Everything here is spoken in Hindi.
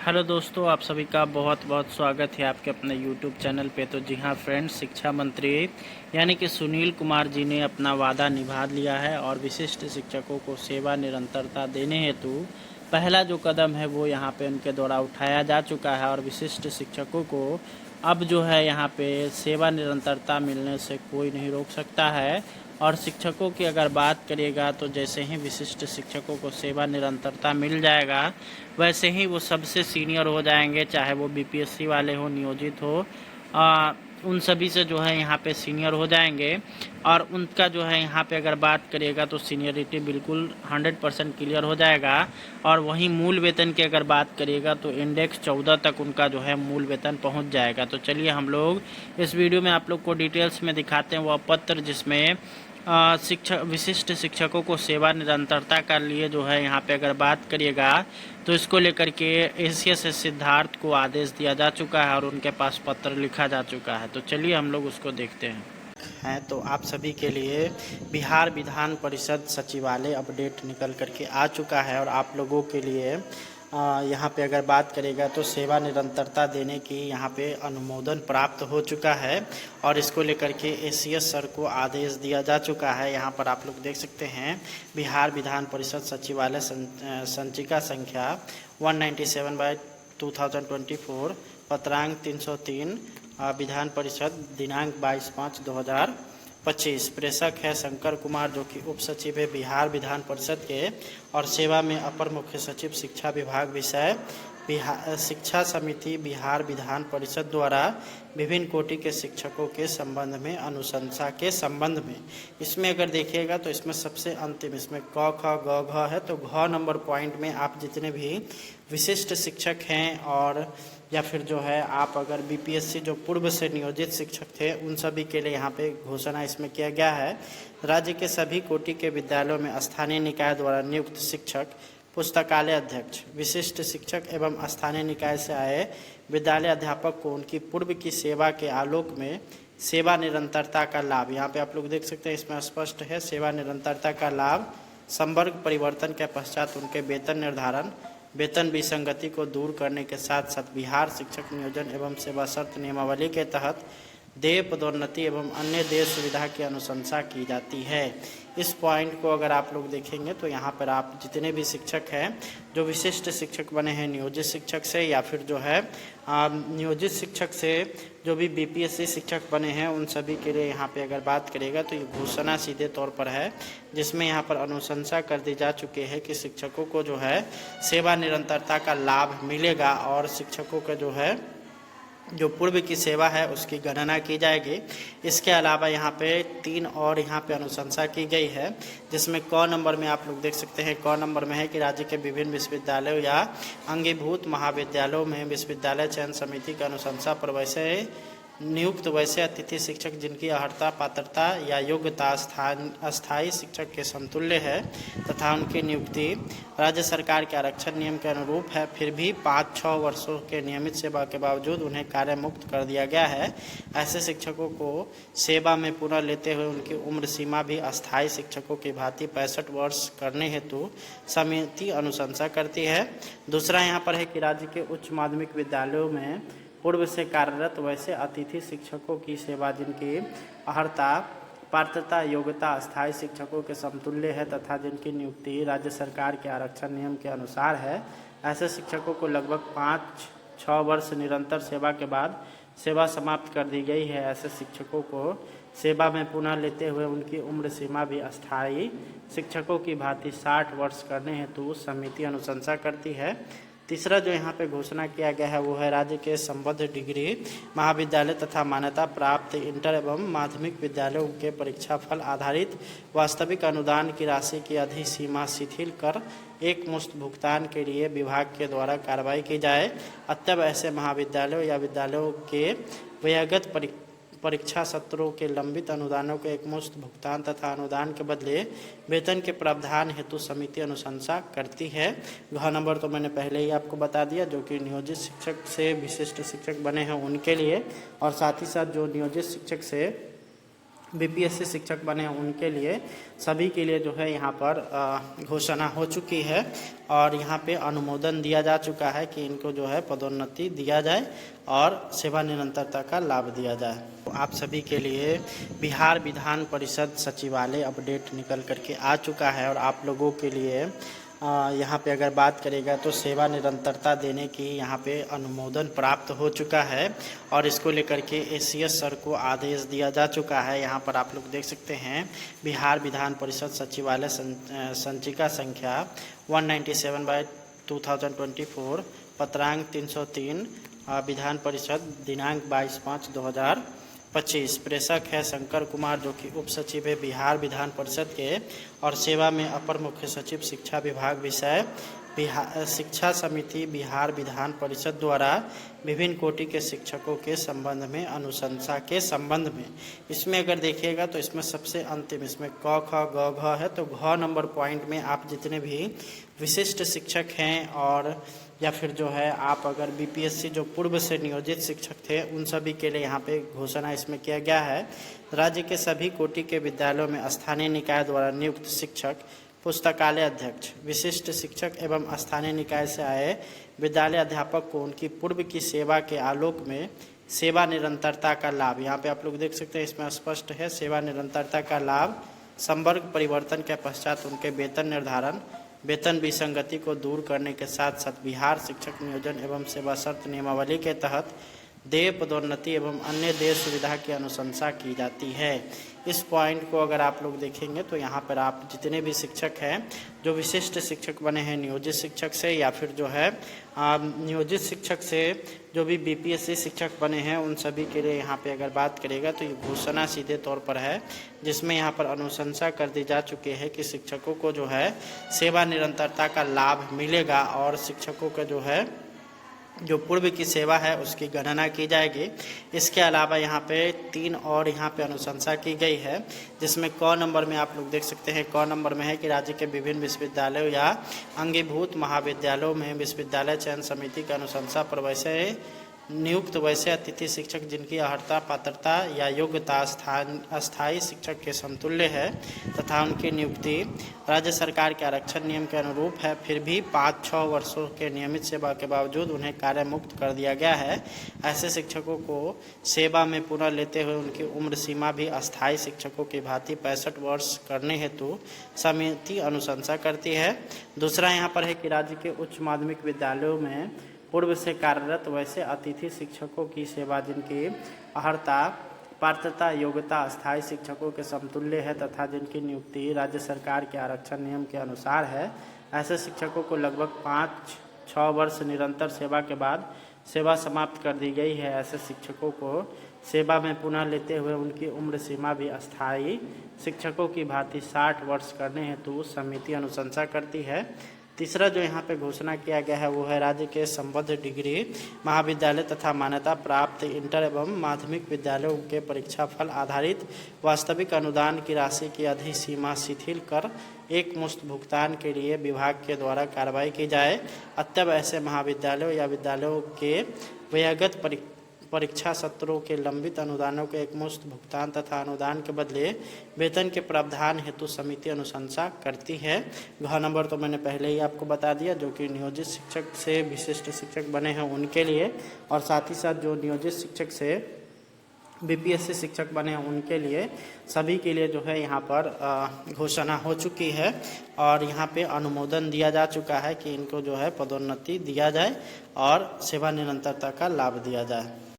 हेलो दोस्तों, आप सभी का बहुत बहुत स्वागत है आपके अपने यूट्यूब चैनल पे। तो जी हाँ फ्रेंड्स, शिक्षा मंत्री यानी कि सुनील कुमार जी ने अपना वादा निभा लिया है और विशिष्ट शिक्षकों को सेवा निरंतरता देने हेतु पहला जो कदम है वो यहाँ पे उनके द्वारा उठाया जा चुका है। और विशिष्ट शिक्षकों को अब जो है यहाँ पे सेवा निरंतरता मिलने से कोई नहीं रोक सकता है। और शिक्षकों की अगर बात करिएगा तो जैसे ही विशिष्ट शिक्षकों को सेवा निरंतरता मिल जाएगा वैसे ही वो सबसे सीनियर हो जाएंगे, चाहे वो बीपीएससी वाले हो, नियोजित हो, उन सभी से जो है यहाँ पे सीनियर हो जाएंगे। और उनका जो है यहाँ पे अगर बात करिएगा तो सीनियरिटी बिल्कुल 100% क्लियर हो जाएगा। और वहीं मूल वेतन की अगर बात करिएगा तो इंडेक्स 14 तक उनका जो है मूल वेतन पहुँच जाएगा। तो चलिए हम लोग इस वीडियो में आप लोग को डिटेल्स में दिखाते हैं वह पत्र जिसमें शिक्षक विशिष्ट शिक्षकों को सेवा निरंतरता का लिए जो है यहाँ पे अगर बात करिएगा तो इसको लेकर के एसीएस सिद्धार्थ को आदेश दिया जा चुका है और उनके पास पत्र लिखा जा चुका है। तो चलिए हम लोग उसको देखते हैं। तो आप सभी के लिए बिहार विधान परिषद सचिवालय अपडेट निकल करके आ चुका है और आप लोगों के लिए यहाँ पे अगर बात करेगा तो सेवा निरंतरता देने की यहाँ पे अनुमोदन प्राप्त हो चुका है और इसको लेकर के एसीएस सर को आदेश दिया जा चुका है। यहाँ पर आप लोग देख सकते हैं बिहार विधान परिषद सचिवालय संचिका संख्या 197/2024 पत्रांक 303 विधान परिषद दिनांक 22/5/2025। प्रेषक है शंकर कुमार जो कि उप सचिव है बिहार विधान परिषद के और सेवा में अपर मुख्य सचिव शिक्षा विभाग। विषय बिहार शिक्षा समिति बिहार विधान परिषद द्वारा विभिन्न कोटि के शिक्षकों के संबंध में अनुशंसा के संबंध में। इसमें अगर देखिएगा तो इसमें सबसे अंतिम इसमें क ख ग घ है, तो घ नंबर पॉइंट में आप जितने भी विशिष्ट शिक्षक हैं और या फिर जो है आप अगर बीपीएससी जो पूर्व से नियोजित शिक्षक थे उन सभी के लिए यहाँ पे घोषणा इसमें किया गया है। राज्य के सभी कोटि के विद्यालयों में स्थानीय निकाय द्वारा नियुक्त शिक्षक, पुस्तकालय अध्यक्ष, विशिष्ट शिक्षक एवं स्थानीय निकाय से आए विद्यालय अध्यापक को उनकी पूर्व की सेवा के आलोक में सेवा निरंतरता का लाभ, यहाँ पे आप लोग देख सकते हैं इसमें स्पष्ट है सेवा निरंतरता का लाभ, संवर्ग परिवर्तन के पश्चात उनके वेतन निर्धारण, वेतन विसंगति को दूर करने के साथ साथ बिहार शिक्षक नियोजन एवं सेवा शर्त नियमावली के तहत देय पदोन्नति एवं अन्य देय सुविधा की अनुशंसा की जाती है। इस पॉइंट को अगर आप लोग देखेंगे तो यहाँ पर आप जितने भी शिक्षक हैं जो विशिष्ट शिक्षक बने हैं नियोजित शिक्षक से या फिर जो है नियोजित शिक्षक से जो भी बीपीएससी शिक्षक बने हैं उन सभी के लिए यहाँ पे अगर बात करेगा तो ये घोषणा सीधे तौर पर है जिसमें यहाँ पर अनुशंसा कर दी जा चुकी है कि शिक्षकों को जो है सेवा निरंतरता का लाभ मिलेगा और शिक्षकों का जो है जो पूर्व की सेवा है उसकी गणना की जाएगी। इसके अलावा यहाँ पे 3 और यहाँ पे अनुशंसा की गई है जिसमें क नंबर में आप लोग देख सकते हैं क नंबर में है कि राज्य के विभिन्न विश्वविद्यालयों या अंगीभूत महाविद्यालयों में विश्वविद्यालय चयन समिति की अनुशंसा पर वैसे नियुक्त वैसे अतिथि शिक्षक जिनकी अर्हता पात्रता या योग्यता अस्थायी शिक्षक के समतुल्य है तथा उनकी नियुक्ति राज्य सरकार के आरक्षण नियम के अनुरूप है, फिर भी 5-6 वर्षों के नियमित सेवा के बावजूद उन्हें कार्य मुक्त कर दिया गया है। ऐसे शिक्षकों को सेवा में पुनः लेते हुए उनकी उम्र सीमा भी अस्थायी शिक्षकों की भांति 65 वर्ष करने हेतु समिति अनुशंसा करती है। दूसरा यहाँ पर है कि राज्य के उच्च माध्यमिक विद्यालयों में पूर्व से कार्यरत वैसे अतिथि शिक्षकों की सेवा जिनकी अर्हता पात्रता योग्यता अस्थायी शिक्षकों के समतुल्य है तथा जिनकी नियुक्ति राज्य सरकार के आरक्षण नियम के अनुसार है, ऐसे शिक्षकों को लगभग 5-6 वर्ष निरंतर सेवा के बाद सेवा समाप्त कर दी गई है। ऐसे शिक्षकों को सेवा में पुनः लेते हुए उनकी उम्र सीमा भी अस्थायी शिक्षकों की भांति 60 वर्ष करने हेतु समिति अनुशंसा करती है। तीसरा जो यहाँ पे घोषणा किया गया है वो है राज्य के संबद्ध डिग्री महाविद्यालय तथा मान्यता प्राप्त इंटर एवं माध्यमिक विद्यालयों के परीक्षा फल आधारित वास्तविक अनुदान की राशि की अधिसीमा शिथिल कर एक मुश्त भुगतान के लिए विभाग के द्वारा कार्रवाई की जाए। अतः ऐसे महाविद्यालयों या विद्यालयों के व्ययगत परीक्षा सत्रों के लंबित अनुदानों के एकमुश्त भुगतान तथा अनुदान के बदले वेतन के प्रावधान हेतु समिति अनुशंसा करती है। घ नंबर तो मैंने पहले ही आपको बता दिया जो कि नियोजित शिक्षक से विशिष्ट शिक्षक बने हैं उनके लिए और साथ ही साथ जो नियोजित शिक्षक से बीपीएससी शिक्षक बने हैं उनके लिए सभी के लिए जो है यहाँ पर घोषणा हो चुकी है और यहाँ पे अनुमोदन दिया जा चुका है कि इनको जो है पदोन्नति दिया जाए और सेवा निरंतरता का लाभ दिया जाए। तो आप सभी के लिए बिहार विधान परिषद सचिवालय अपडेट निकल करके आ चुका है और आप लोगों के लिए यहाँ पे अगर बात करेगा तो सेवा निरंतरता देने की यहाँ पे अनुमोदन प्राप्त हो चुका है और इसको लेकर के एसीएस सर को आदेश दिया जा चुका है। यहाँ पर आप लोग देख सकते हैं बिहार विधान परिषद सचिवालय संचिका संख्या 197/2024 पत्रांक 303 विधान परिषद दिनांक 22/5/2025। प्रेषक है शंकर कुमार जो कि उप सचिव है बिहार विधान परिषद के और सेवा में अपर मुख्य सचिव शिक्षा विभाग विषय शिक्षा समिति बिहार विधान परिषद द्वारा विभिन्न कोटि के शिक्षकों के संबंध में अनुशंसा के संबंध में। इसमें अगर देखिएगा तो इसमें सबसे अंतिम इसमें क ख ग घ है, तो घ नंबर पॉइंट में आप जितने भी विशिष्ट शिक्षक हैं और या फिर जो है आप अगर बीपीएससी जो पूर्व से नियोजित शिक्षक थे उन सभी के लिए यहाँ पे घोषणा इसमें किया गया है। राज्य के सभी कोटि के विद्यालयों में स्थानीय निकाय द्वारा नियुक्त शिक्षक, पुस्तकालय अध्यक्ष, विशिष्ट शिक्षक एवं स्थानीय निकाय से आए विद्यालय अध्यापक को उनकी पूर्व की सेवा के आलोक में सेवा निरंतरता का लाभ, यहाँ पे आप लोग देख सकते हैं इसमें स्पष्ट है सेवा निरंतरता का लाभ, संवर्ग परिवर्तन के पश्चात उनके वेतन निर्धारण, वेतन विसंगति को दूर करने के साथ साथ बिहार शिक्षक नियोजन एवं सेवा शर्त नियमावली के तहत देय पदोन्नति एवं अन्य देय सुविधा की अनुशंसा की जाती है। इस पॉइंट को अगर आप लोग देखेंगे तो यहाँ पर आप जितने भी शिक्षक हैं जो विशिष्ट शिक्षक बने हैं नियोजित शिक्षक से या फिर जो है नियोजित शिक्षक से जो भी बीपीएससी शिक्षक बने हैं उन सभी के लिए यहाँ पे अगर बात करेगा तो ये घोषणा सीधे तौर पर है जिसमें यहाँ पर अनुशंसा कर दी जा चुकी है कि शिक्षकों को जो है सेवा निरंतरता का लाभ मिलेगा और शिक्षकों का जो है जो पूर्व की सेवा है उसकी गणना की जाएगी। इसके अलावा यहाँ पे 3 और यहाँ पे अनुशंसा की गई है जिसमें क नंबर में आप लोग देख सकते हैं क नंबर में है कि राज्य के विभिन्न विश्वविद्यालयों या अंगीभूत महाविद्यालयों में विश्वविद्यालय चयन समिति की अनुशंसा पर वैसे नियुक्त वैसे अतिथि शिक्षक जिनकी अर्हता पात्रता या योग्यता अस्थायी शिक्षक के समतुल्य है तथा उनकी नियुक्ति राज्य सरकार के आरक्षण नियम के अनुरूप है, फिर भी 5-6 वर्षों के नियमित सेवा के बावजूद उन्हें कार्य मुक्त कर दिया गया है। ऐसे शिक्षकों को सेवा में पुनः लेते हुए उनकी उम्र सीमा भी अस्थायी शिक्षकों की भांति 65 वर्ष करने हेतु समिति अनुशंसा करती है। दूसरा यहाँ पर है कि राज्य के उच्च माध्यमिक विद्यालयों में पूर्व से कार्यरत वैसे अतिथि शिक्षकों की सेवा जिनकी अर्हता पात्रता योग्यता अस्थायी शिक्षकों के समतुल्य है तथा जिनकी नियुक्ति राज्य सरकार के आरक्षण नियम के अनुसार है, ऐसे शिक्षकों को लगभग 5-6 वर्ष निरंतर सेवा के बाद सेवा समाप्त कर दी गई है। ऐसे शिक्षकों को सेवा में पुनः लेते हुए उनकी उम्र सीमा भी अस्थायी शिक्षकों की भांति 60 वर्ष करने हेतु समिति अनुशंसा करती है। तीसरा जो यहाँ पे घोषणा किया गया है वो है राज्य के संबद्ध डिग्री महाविद्यालय तथा मान्यता प्राप्त इंटर एवं माध्यमिक विद्यालयों के परीक्षा फल आधारित वास्तविक अनुदान की राशि की अधिसीमा शिथिल कर एक मुश्त भुगतान के लिए विभाग के द्वारा कार्रवाई की जाए। अतएव ऐसे महाविद्यालयों या विद्यालयों के व्यक्तिगत परीक्षा सत्रों के लंबित अनुदानों के एकमुश्त भुगतान तथा अनुदान के बदले वेतन के प्रावधान हेतु समिति अनुशंसा करती है। घ नंबर तो मैंने पहले ही आपको बता दिया जो कि नियोजित शिक्षक से विशिष्ट शिक्षक बने हैं उनके लिए और साथ ही साथ जो नियोजित शिक्षक से बीपीएससी शिक्षक बने हैं उनके लिए सभी के लिए जो है यहाँ पर घोषणा हो चुकी है और यहाँ पे अनुमोदन दिया जा चुका है कि इनको जो है पदोन्नति दिया जाए और सेवा निरंतरता का लाभ दिया जाए।